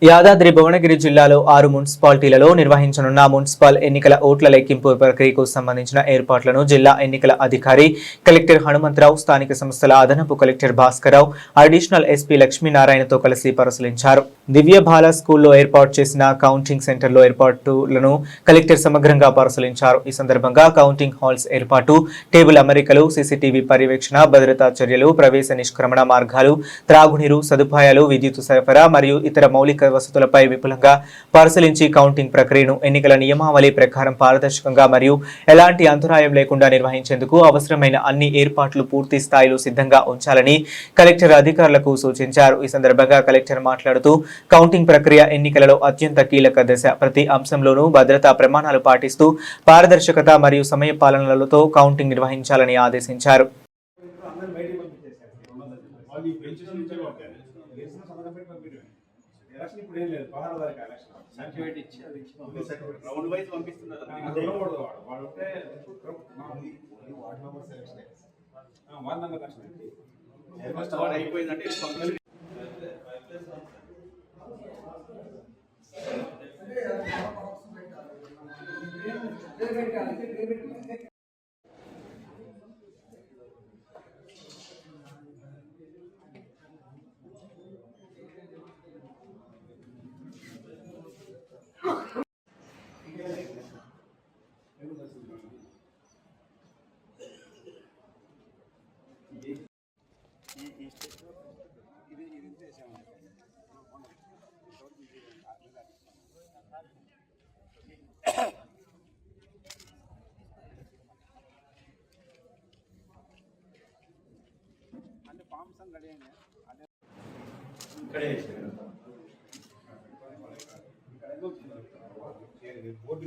యాదాద్రి భువనగిరి జిల్లాలో 6 మున్సిపాలిటీలలో నిర్వహించనున్న మున్సిపల్ ఎన్నికల ఓట్ల లెక్కింపు ప్రక్రియకు సంబంధించిన ఏర్పాట్లను జిల్లా ఎన్నికల అధికారి కలెక్టర్ హనుమంతరావు, స్థానిక సంస్థల అదనపు కలెక్టర్ భాస్కర్రావు, అడిషనల్ ఎస్పీ లక్ష్మీనారాయణతో కలిసి పరిశీలించారు. దివ్యబాల స్కూల్లో ఏర్పాటు చేసిన కౌంటింగ్ సెంటర్లో ఏర్పాట్లను కలెక్టర్ సమగ్రంగా పరిశీలించారు. ఈ సందర్భంగా కౌంటింగ్ హాల్స్ ఏర్పాటు, టేబుల్ అమరికలు, సీసీటీవీ పర్యవేక్షణ, భద్రతా చర్యలు, ప్రవేశ నిష్క్రమణ మార్గాలు, త్రాగునీరు సదుపాయాలు, విద్యుత్ సరఫరా మరియు ఇతర మౌలిక వసతులపై విపులంగా పరిశీలించి కౌంటింగ్ ప్రక్రియను ఎన్నికల నియమావళి ప్రకారం పారదర్శకంగా మరియు ఎలాంటి అంతరాయం లేకుండా నిర్వహించేందుకు అవసరమైన అన్ని ఏర్పాట్లు పూర్తి స్థాయిలో సిద్ధంగా ఉంచాలని కలెక్టర్ అధికారులకు సూచించారు. ఈ సందర్భంగా కలెక్టర్ మాట్లాడుతూ కౌంటింగ్ ప్రక్రియ ఎన్నికలలో అత్యంత కీలక దశ. ప్రతి అంశంలోనూ భద్రతా ప్రమాణాలు పాటిస్తూ పారదర్శకత మరియు సమయ పాలనలతో కౌంటింగ్ నిర్వహించాలని ఆదేశించారు. ఎలక్షన్ ఇప్పుడు ఏం లేదు 16 తారీఖు ఎలక్షన్ సర్టిఫికేట్ ఇచ్చి అది రౌండ్ వైజ్ పంపిస్తున్నారు. వాడు ఉంటే ward member selection ward member election first ward అయిపోయిందంటే అంటే ఫామ్స్ అని రెడీ అయినాయి. బోర్డు